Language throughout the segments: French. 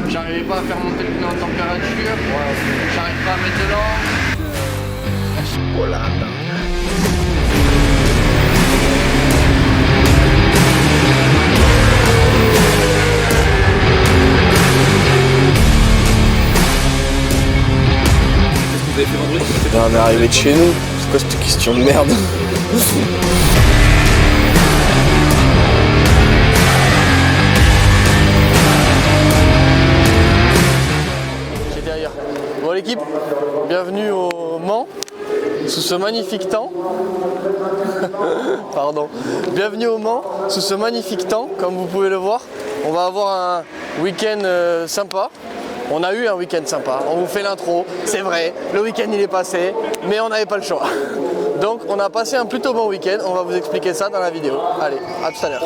J'arrivais pas à faire monter le pneu en température. J'arrive pas à mettre de l'eau. Chipolata. Vous avez fait vendredi? On est arrivé de chez nous. C'est quoi cette question de merde? Qui est derrière. Bon l'équipe, bienvenue au Mans, sous ce magnifique temps. Pardon. Bienvenue au Mans, sous ce magnifique temps, comme vous pouvez le voir. On va avoir un week-end sympa. On a eu un week-end sympa, on vous fait l'intro, c'est vrai, le week-end il est passé, mais on n'avait pas le choix. Donc on a passé un plutôt bon week-end, on va vous expliquer ça dans la vidéo. Allez, à tout à l'heure.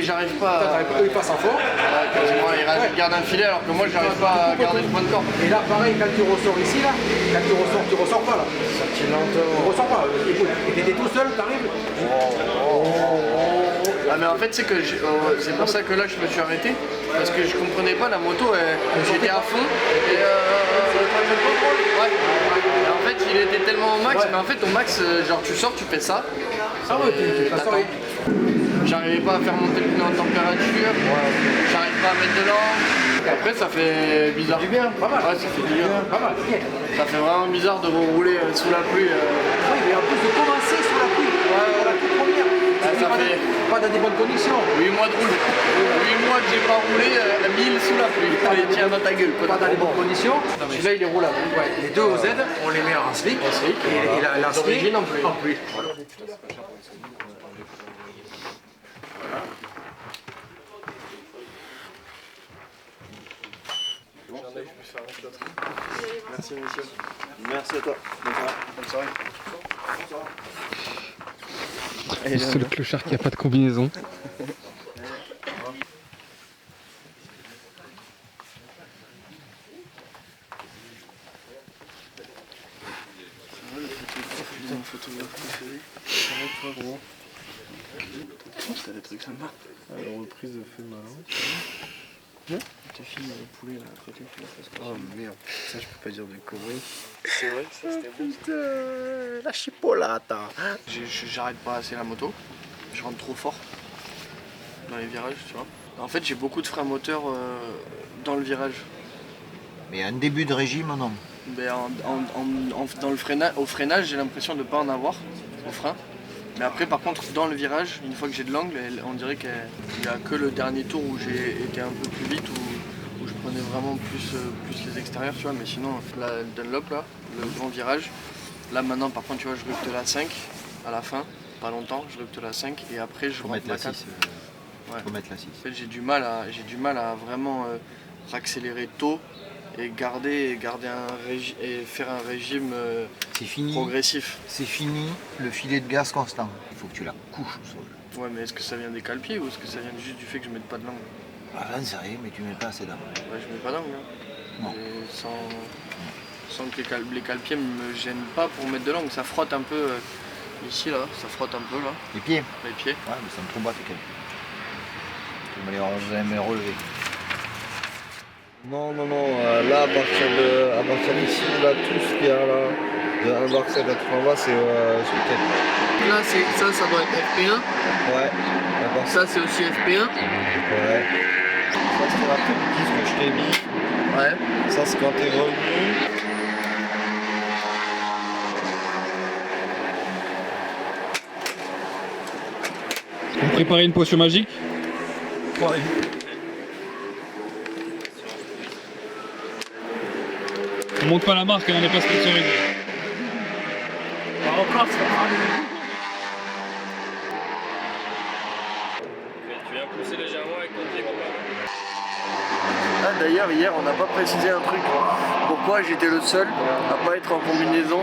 J'arrive pas à... Il passe en fond. Il garde un filet alors que moi j'arrive pas à garder le point de corde. Et là pareil, quand tu ressors ici là, quand tu ressors pas là. Ça tire lentement. Tu ressors pas. Et t'étais tout seul, t'arrives. Ah mais en fait c'est que c'est pour ça que là je me suis arrêté. Parce que je comprenais pas la moto, j'étais à fond. Et ouais. Et en fait il était tellement au max, mais en fait au max, genre tu sors, tu fais ça. Ah ouais, tu t'attends. J'arrivais pas à faire monter le pneu en température, j'arrive pas à mettre de l'eau. Après ça fait bizarre. Du bien, pas mal. Ouais, ça fait du bien. Pas mal, bien. Ça fait vraiment bizarre de rouler sous la pluie. Oui, mais en plus de commencer sous la pluie, la toute première. Ça fait pas dans des bonnes conditions. 8 mois de roule. 8 mois que j'ai pas roulé 1000 sous la pluie. Allez, tiens dans ta gueule. Pas dans les bonnes conditions. Celui-là il est roulable. Ouais, les deux OZ, on les met en slick. Et la D'origine en pluie. En pluie. Merci monsieur. Merci à toi. Bonne soirée. C'est le clochard qui a pas de combinaison. Putain, photographe préféré. Arrête toi gros. T'as des trucs sympas. La reprise de fait malin. Ta fille le poulet là à côté, tu la fasses. Oh merde, ça je peux pas dire de conneries. C'est vrai, ça c'était bon. Putain, la chipolata. J'arrête pas assez la moto, je rentre trop fort dans les virages, tu vois. En fait j'ai beaucoup de freins moteurs dans le virage. Mais un début de régime, non. Mais dans au freinage j'ai l'impression de ne pas en avoir au frein. Mais après par contre dans le virage, une fois que j'ai de l'angle, on dirait qu'il n'y a que le dernier tour où j'ai été un peu plus vite, où je prenais vraiment plus les extérieurs, tu vois. Mais sinon la Dunlop là, le grand virage, là maintenant par contre tu vois je rupte la 5 à la fin, pas longtemps, je rupte la 5 et après je rentre la 4. Ouais. Faut mettre la 6. En fait j'ai du mal à vraiment raccélérer tôt et garder et faire un régime C'est fini. progressif. C'est fini le filet de gaz constant. Il faut que tu la couches au sol. Ouais, mais est-ce que ça vient des cale-pieds ou est-ce que ça vient juste du fait que je mette pas de langue? Ah, j'en sais rien, mais tu mets pas assez d'âme. Ouais, je mets pas d'angle. Hein. sans que les cale-pieds me gênent pas pour mettre de l'angle. Ça frotte un peu ici, là, ça frotte un peu là. Les pieds? Les pieds. Ouais, mais ça me trompe pas tes cale-pieds. Tu vas les relever. Non, là, à partir d'ici, là, tout ce qu'il y a là, de 1 bar 7 à tout en bas, c'est sous tête. Là, ça doit être FP1. Ouais. D'accord. Ça, c'est aussi FP1. Ouais. Ça, c'est la petite que je t'ai mis. Ouais. Ça, c'est quand t'es revenu. Vous préparez une potion magique? Ouais. On montre pas la marque, on n'est pas sponsorisé. Tu viens pousser légèrement avec ton pied. Ah, d'ailleurs, hier, on n'a pas précisé un truc. Pourquoi j'étais le seul à pas être en combinaison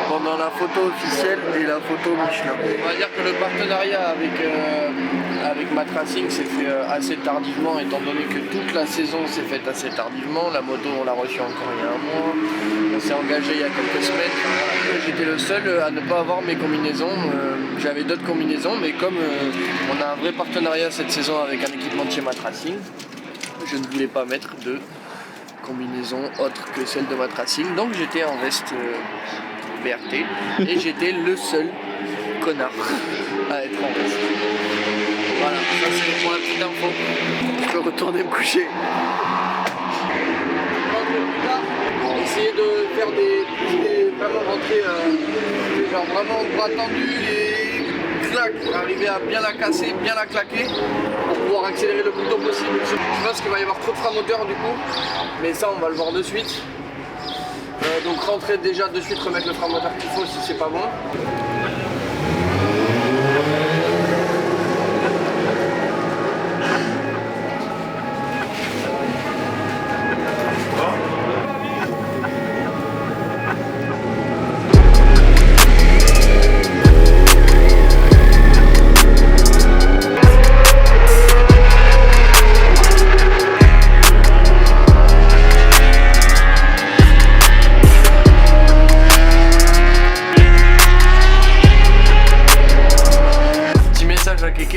pendant la photo officielle et la photo Michelin. On va dire que le partenariat avec Matracing s'est fait assez tardivement, étant donné que toute la saison s'est faite assez tardivement. La moto, on l'a reçue encore il y a un mois. On s'est engagé il y a quelques semaines. J'étais le seul à ne pas avoir mes combinaisons. J'avais d'autres combinaisons, mais comme on a un vrai partenariat cette saison avec un équipementier Matracing, je ne voulais pas mettre de combinaison autre que celle de Matracing, donc j'étais en veste BRT et j'étais le seul connard à être en veste. Voilà, ça c'est pour la petite info. Je peux retourner me coucher. Essayer de faire vraiment rentrer genre vraiment bras tendus et clac, arriver à bien la casser, bien la claquer pour pouvoir accélérer le plus tôt possible. Je pense qu'il va y avoir trop de frein moteur du coup, mais ça on va le voir de suite. Donc rentrer déjà de suite, remettre le frein moteur qu'il faut si c'est pas bon.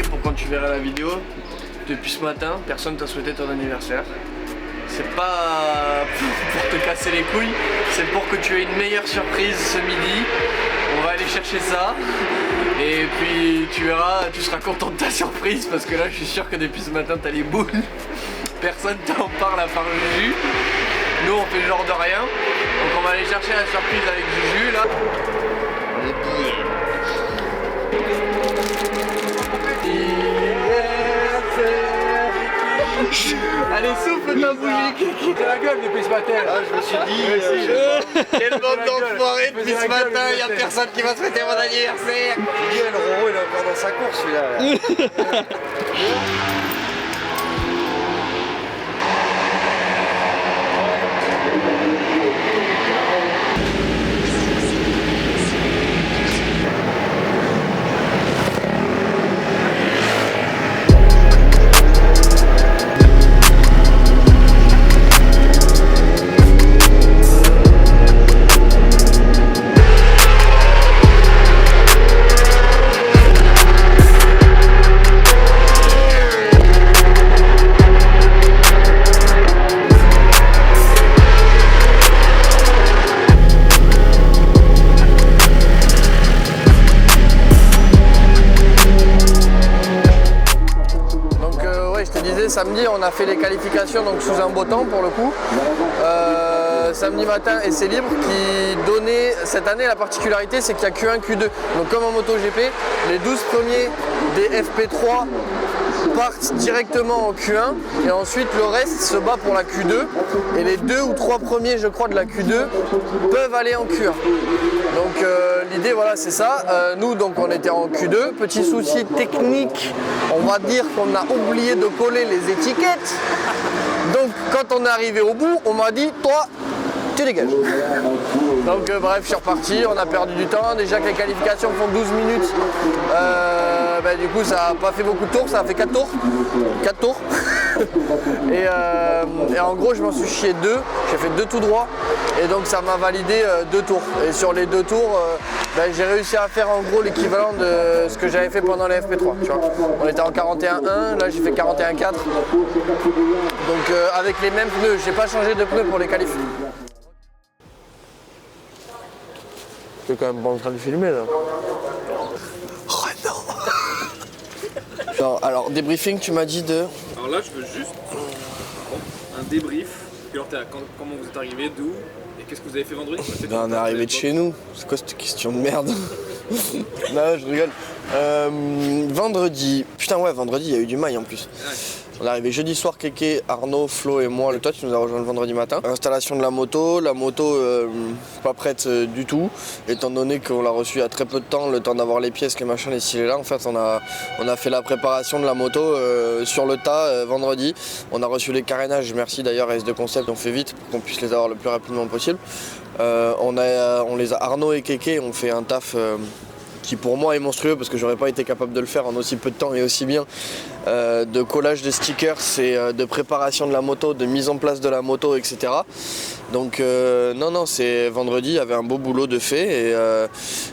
Pour quand tu verras la vidéo, depuis ce matin, personne t'a souhaité ton anniversaire. C'est pas pour te casser les couilles, c'est pour que tu aies une meilleure surprise ce midi. On va aller chercher ça et puis tu verras, tu seras content de ta surprise parce que là je suis sûr que depuis ce matin t'as les boules. Personne t'en parle à part Juju. Nous on fait genre de rien. Donc on va aller chercher la surprise avec Juju là. Allez, souffle ta bougie qui t'as la gueule depuis ce matin. Ah, je me suis dit. Quel bande d'enfoirés depuis ce matin, y'a personne qui va souhaiter mon anniversaire. Le Roro il est encore dans sa course celui-là. Samedi on a fait les qualifications donc sous un beau temps pour le coup. Samedi matin essai libre qui donnait cette année la particularité c'est qu'il y a Q1, Q2. Donc comme en MotoGP, les 12 premiers des FP3 partent directement en Q1 et ensuite le reste se bat pour la Q2 et les 2 ou 3 premiers je crois de la Q2 peuvent aller en Q1. Donc l'idée voilà c'est ça. Nous donc on était en Q2, petit souci technique, on va dire qu'on a oublié de coller les étiquettes. Donc quand on est arrivé au bout, on m'a dit toi tu dégages. Donc bref, je suis reparti, on a perdu du temps, déjà que les qualifications font 12 minutes, du coup ça n'a pas fait beaucoup de tours, ça a fait 4 tours. 4 tours. Et en gros, je m'en suis chié 2. J'ai fait 2 tout droit. Et donc, ça m'a validé 2 tours. Et sur les 2 tours, j'ai réussi à faire en gros l'équivalent de ce que j'avais fait pendant les FP3. Tu vois. On était en 41.1, là j'ai fait 41.4. Donc avec les mêmes pneus, j'ai pas changé de pneus pour les qualifs. Je suis quand même pas en train de filmer là. Oh non. Genre, alors débriefing, tu m'as dit de. Alors là, je veux juste un débrief. Comment vous êtes arrivé, d'où et qu'est-ce que vous avez fait vendredi? On est arrivé de chez nous. C'est quoi cette question de merde? Non, je rigole. Vendredi. Putain, ouais, vendredi, il y a eu du mail en plus. Ouais. On est arrivé jeudi soir, Kéké, Arnaud, Flo et moi. Toi, tu nous as rejoint le vendredi matin. Installation de la moto pas prête du tout, étant donné qu'on l'a reçue à très peu de temps, le temps d'avoir les pièces, les machins, les stylés là. En fait, on a fait la préparation de la moto sur le tas vendredi. On a reçu les carénages, merci d'ailleurs à S2 Concept, on fait vite pour qu'on puisse les avoir le plus rapidement possible. On les a Arnaud et Kéké ont fait un taf qui pour moi est monstrueux parce que j'aurais pas été capable de le faire en aussi peu de temps et aussi bien, de collage de stickers et de préparation de la moto, de mise en place de la moto, etc. Donc non, c'est vendredi, il y avait un beau boulot de fait et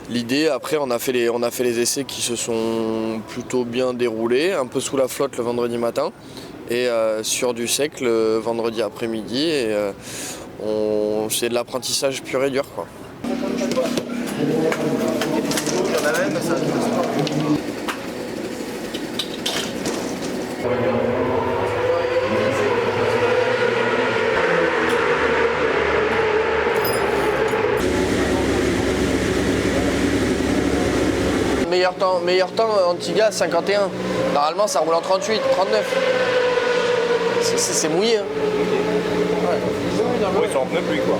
l'idée, après on a fait les essais qui se sont plutôt bien déroulés, un peu sous la flotte le vendredi matin et sur du sec le vendredi après-midi et c'est de l'apprentissage pur et dur quoi. Meilleur temps Antigua 51. Normalement ça roule en 38, 39. C'est mouillé. Hein. Ouais, sur en pneu pluie quoi.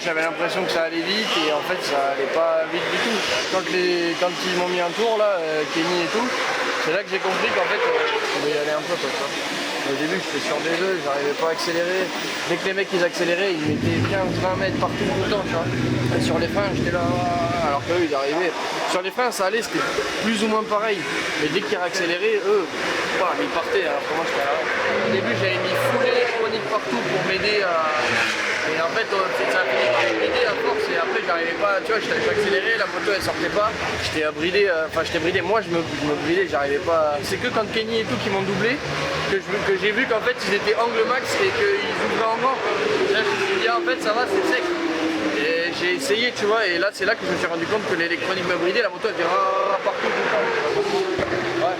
J'avais l'impression que ça allait vite et en fait ça allait pas vite du tout. Quand ils m'ont mis un tour là, Kenny et tout, c'est là que j'ai compris qu'en fait je pouvais y aller un peu quoi, tu vois. Au début j'étais sur des œufs, j'arrivais pas à accélérer. Dès que les mecs ils accéléraient, ils mettaient 15-20 mètres partout tout le temps, tu vois. Et sur les freins j'étais là, alors qu'eux ils arrivaient. Sur les freins ça allait, c'était plus ou moins pareil. Mais dès qu'ils réaccéléraient, eux, ils partaient alors que moi j'étais là. Au début j'avais mis full électronique partout pour m'aider à... Et en fait, ça a fini par m'aider à force et après j'arrivais pas, tu vois, j'accélérais, la moto elle sortait pas, j'étais bridé, moi je me bridais, j'arrivais pas. C'est que quand Kenny et tout qui m'ont doublé, que j'ai vu qu'en fait ils étaient angle max et qu'ils ouvraient en grand. Là je me suis dit, en fait ça va, c'est sec. Et j'ai essayé, tu vois, et là c'est là que je me suis rendu compte que l'électronique me bridait, la moto elle faisait partout tout le temps. Ouais.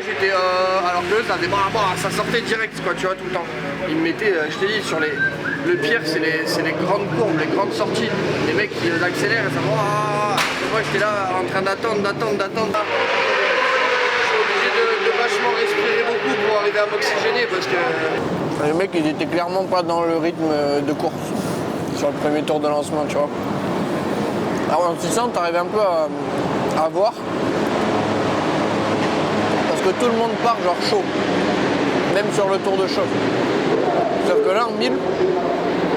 j'étais. Alors que eux, ça sortait direct, quoi, tu vois, tout le temps. Ils me mettaient, je t'ai dit, sur les. Le pire, c'est les grandes courbes, les grandes sorties. Les mecs qui accélèrent et ça va. Moi, j'étais là en train d'attendre. Je suis obligé de vachement respirer beaucoup pour arriver à m'oxygéner parce que. Les mecs, ils étaient clairement pas dans le rythme de course sur le premier tour de lancement, tu vois. Alors, en ce sens, t'arrivais un peu à voir. Parce que tout le monde part genre chaud. Même sur le tour de chauffe. Sauf que là, en 1000,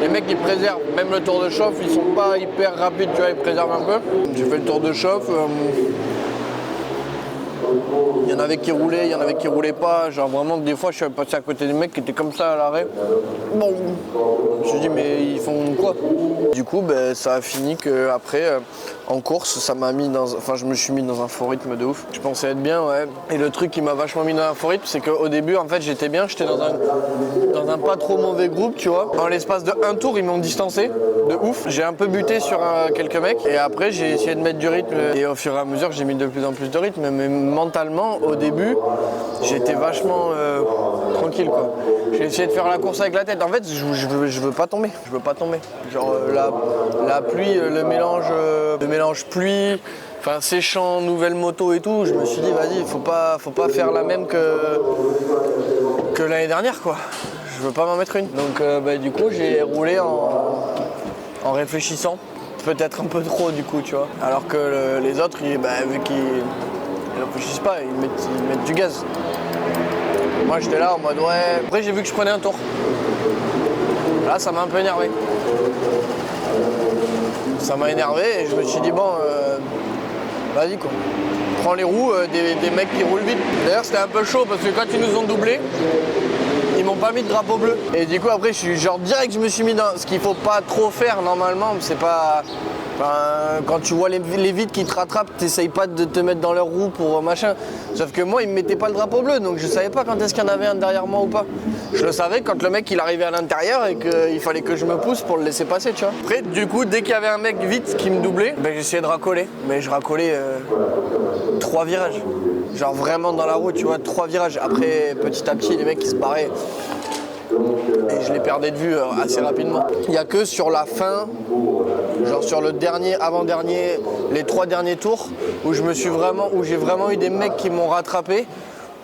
les mecs ils préservent. Même le tour de chauffe, ils sont pas hyper rapides, tu vois, ils préservent un peu. J'ai fait le tour de chauffe. Il y en avait qui roulaient, il y en avait qui roulaient pas. Genre vraiment, des fois, je suis passé à côté des mecs qui étaient comme ça à l'arrêt. Bon, je me suis dit, mais ils font quoi? Du coup, ben, ça a fini qu'après, en course, ça m'a mis dans. Enfin, je me suis mis dans un faux rythme de ouf. Je pensais être bien, ouais. Et le truc qui m'a vachement mis dans un faux rythme, c'est qu'au début, en fait, j'étais bien. J'étais dans un pas trop mauvais groupe, tu vois. En l'espace de un tour, ils m'ont distancé de ouf. J'ai un peu buté sur quelques mecs. Et après, j'ai essayé de mettre du rythme. Et au fur et à mesure, j'ai mis de plus en plus de rythme. Mais mentalement, au début, j'étais vachement tranquille, quoi. J'ai essayé de faire la course avec la tête. En fait, je veux pas tomber. Je veux pas tomber. Genre la pluie, le mélange pluie, enfin séchant, nouvelle moto et tout. Je me suis dit, vas-y, faut pas faire la même que l'année dernière, quoi. Je veux pas m'en mettre une. Donc du coup, j'ai roulé en réfléchissant. Peut-être un peu trop, du coup, tu vois. Alors que les autres, vu qu'ils réfléchissent pas, ils mettent du gaz. Moi j'étais là en mode ouais. Après j'ai vu que je prenais un tour. Là ça m'a un peu énervé. Ça m'a énervé et je me suis dit bon vas-y quoi. Prends les roues des mecs qui roulent vite. D'ailleurs c'était un peu chaud parce que quand ils nous ont doublés, ils m'ont pas mis de drapeau bleu. Et du coup après je suis genre direct je me suis mis dans ce qu'il faut pas trop faire normalement, c'est pas. Enfin, quand tu vois les vides qui te rattrapent, t'essayes pas de te mettre dans leur roue pour machin. Sauf que moi, ils me mettaient pas le drapeau bleu, donc je savais pas quand est-ce qu'il y en avait un derrière moi ou pas. Je le savais quand le mec il arrivait à l'intérieur et qu'il fallait que je me pousse pour le laisser passer, tu vois. Après, du coup, dès qu'il y avait un mec vite qui me doublait, j'essayais de racoler. Mais je racolais 3 virages. Genre vraiment dans la roue, tu vois, 3 virages. Après, petit à petit, les mecs ils se barraient. Et je les perdais de vue assez rapidement. Il n'y a que sur la fin, genre sur le dernier, avant-dernier, les 3 derniers tours, où j'ai vraiment eu des mecs qui m'ont rattrapé,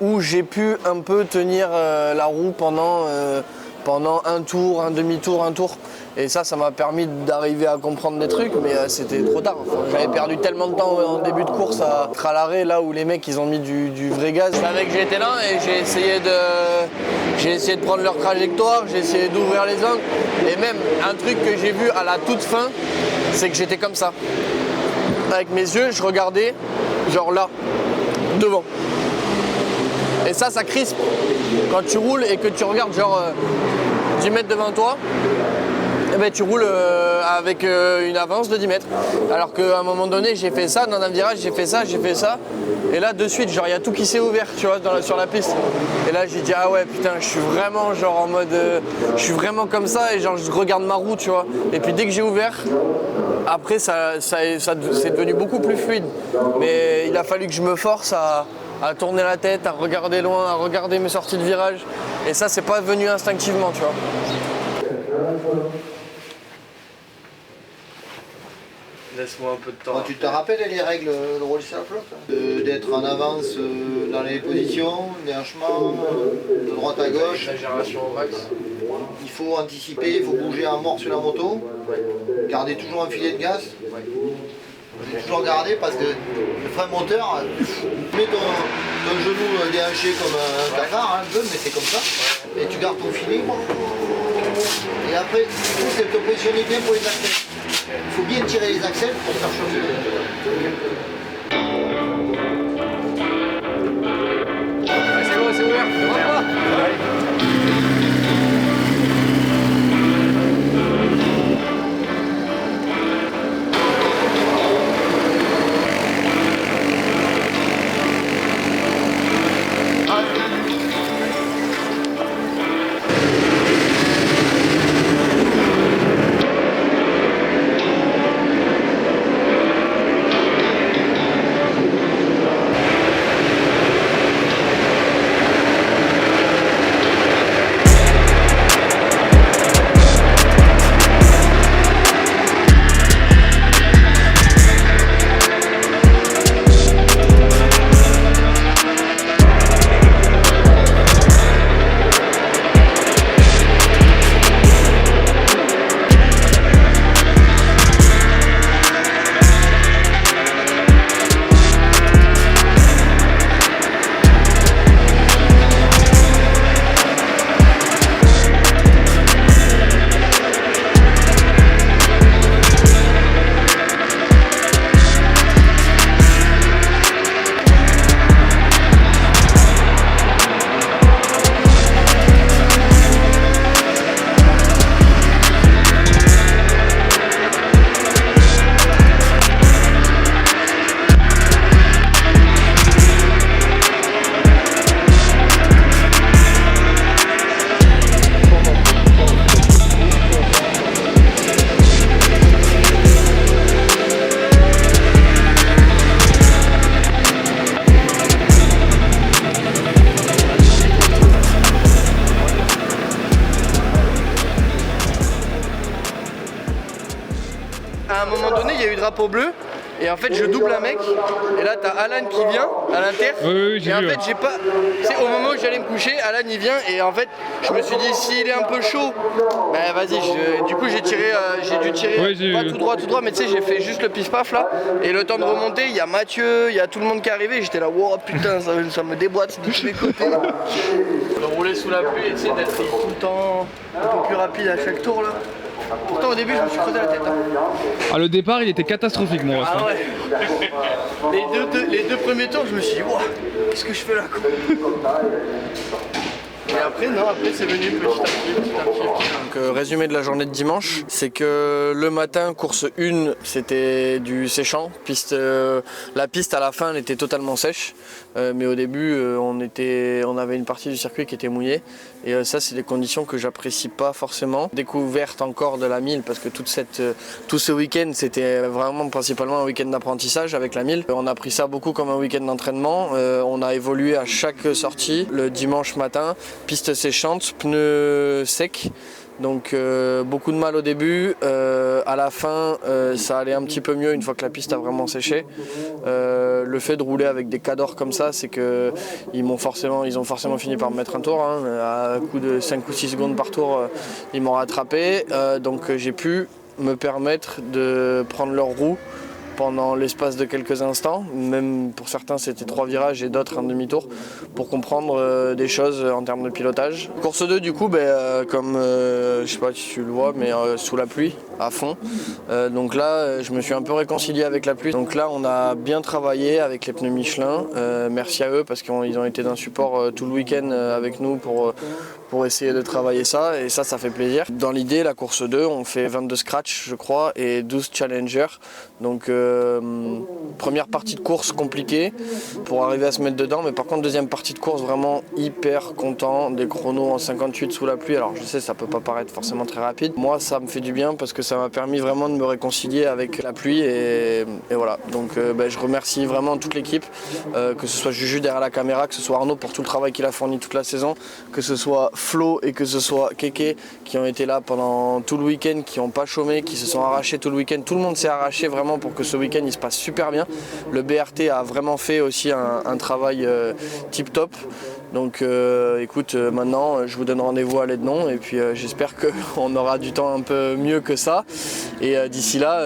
où j'ai pu un peu tenir la roue pendant un tour, un demi-tour, un tour. Et ça m'a permis d'arriver à comprendre des trucs, mais c'était trop tard. Enfin, j'avais perdu tellement de temps en début de course à être à l'arrêt, là où les mecs ils ont mis du vrai gaz. Je savais que j'étais là et j'ai essayé de prendre leur trajectoire, j'ai essayé d'ouvrir les angles. Et même un truc que j'ai vu à la toute fin, c'est que j'étais comme ça. Avec mes yeux, je regardais genre là, devant. Et ça crispe. Quand tu roules et que tu regardes genre 10 mètres devant toi, tu roules avec une avance de 10 mètres. Alors qu'à un moment donné, j'ai fait ça, dans un virage, j'ai fait ça. Et là, de suite, genre, il y a tout qui s'est ouvert, tu vois, sur la piste. Et là, j'ai dit, ah ouais, putain, je suis vraiment genre en mode... je suis vraiment comme ça et genre, je regarde ma roue, tu vois. Et puis dès que j'ai ouvert, après, c'est devenu beaucoup plus fluide. Mais il a fallu que je me force à tourner la tête, à regarder loin, à regarder mes sorties de virage. Et ça, c'est pas venu instinctivement, tu vois. Laisse-moi un peu de temps. Bon, tu te rappelles les règles de rouler sur la flotte d'être en avance dans les positions, déhanchement, de droite à gauche. Exagération au max. Il faut anticiper, il faut bouger à mort sur la moto. Garder toujours un filet de gaz. Toujours garder parce que le frein moteur, tu mets ton genou déhanché comme un cafard, un peu, mais c'est comme ça. Et tu gardes ton filet. Et après, c'est de te positionner bien pour les accès. Il faut bien tirer les axelles pour faire chauffer. C'est bon, c'est ouvert. il y a eu drapeau bleu. Et en fait je double un mec et là t'as Alan qui vient à l'inter et en fait j'ai pas, c'est au moment où j'allais me coucher, Alan il vient et en fait je me suis dit s'il est un peu chaud, bah vas-y, du coup j'ai tiré, j'ai dû tirer pas tout droit mais tu sais j'ai fait juste le pif-paf là et le temps de remonter il y a Mathieu, il y a tout le monde qui est arrivé, j'étais là wow putain ça me déboîte de tous les côtés. De rouler sous la pluie et tu sais d'être tout le temps un peu plus rapide à chaque tour là. Pourtant au début je me suis creusé la tête. Ah, le départ il était catastrophique mon ref. Ah ouais. Les deux premiers tours je me suis dit wow, qu'est-ce que je fais là quoi. Et après c'est venu petit à petit. Donc résumé de la journée de dimanche, c'est que le matin, course 1, c'était du séchant. La piste à la fin elle était totalement sèche. Mais au début on avait une partie du circuit qui était mouillée. Et ça c'est des conditions que j'apprécie pas forcément. Découverte encore de la 1000 parce que tout ce week-end c'était vraiment principalement un week-end d'apprentissage avec la 1000. On a pris ça beaucoup comme un week-end d'entraînement. On a évolué à chaque sortie. Le dimanche matin, piste séchante, pneus secs. Donc beaucoup de mal au début, à la fin ça allait un petit peu mieux une fois que la piste a vraiment séché. Le fait de rouler avec des cadors comme ça, c'est que ils ont forcément fini par me mettre un tour, hein. À coup de 5 ou 6 secondes par tour, ils m'ont rattrapé, donc j'ai pu me permettre de prendre leur roue pendant l'espace de quelques instants, même pour certains c'était 3 virages et d'autres un demi-tour, pour comprendre des choses en termes de pilotage. Course 2 du coup, comme je sais pas si tu le vois, mais sous la pluie, à fond. Donc là je me suis un peu réconcilié avec la pluie. Donc là on a bien travaillé avec les pneus Michelin, merci à eux parce qu'ils ont été d'un support tout le week-end avec nous pour essayer de travailler ça et ça fait plaisir. Dans l'idée la course 2 on fait 22 scratch je crois et 12 challengers. Donc première partie de course compliquée pour arriver à se mettre dedans, mais par contre deuxième partie de course vraiment hyper content, des chronos en 58 sous la pluie. Alors je sais ça peut pas paraître forcément très rapide, moi ça me fait du bien parce que ça m'a permis vraiment de me réconcilier avec la pluie et voilà. Donc je remercie vraiment toute l'équipe, que ce soit Juju derrière la caméra, que ce soit Arnaud pour tout le travail qu'il a fourni toute la saison, que ce soit Flo et que ce soit Keke qui ont été là pendant tout le week-end, qui n'ont pas chômé, qui se sont arrachés tout le week-end. Tout le monde s'est arraché vraiment pour que ce week-end il se passe super bien. Le BRT a vraiment fait aussi un travail tip top. Donc écoute, maintenant je vous donne rendez-vous à l'Ednon et puis j'espère qu'on aura du temps un peu mieux que ça. Et d'ici là,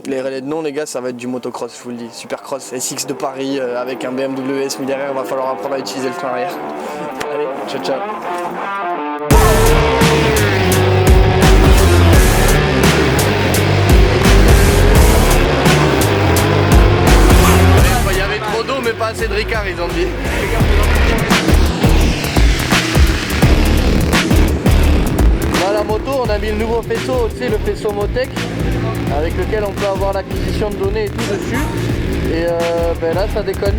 les l'Ednon les gars, ça va être du motocross, je vous le dis. Supercross SX de Paris avec un BMW S1000 derrière, il va falloir apprendre à utiliser le frein arrière. Allez, ciao ciao. Il y avait trop d'eau mais pas assez de Ricard, ils ont dit. Dans la moto on a mis le nouveau faisceau, tu sais, le faisceau Motec avec lequel on peut avoir l'acquisition de données et tout dessus. Et là ça déconne.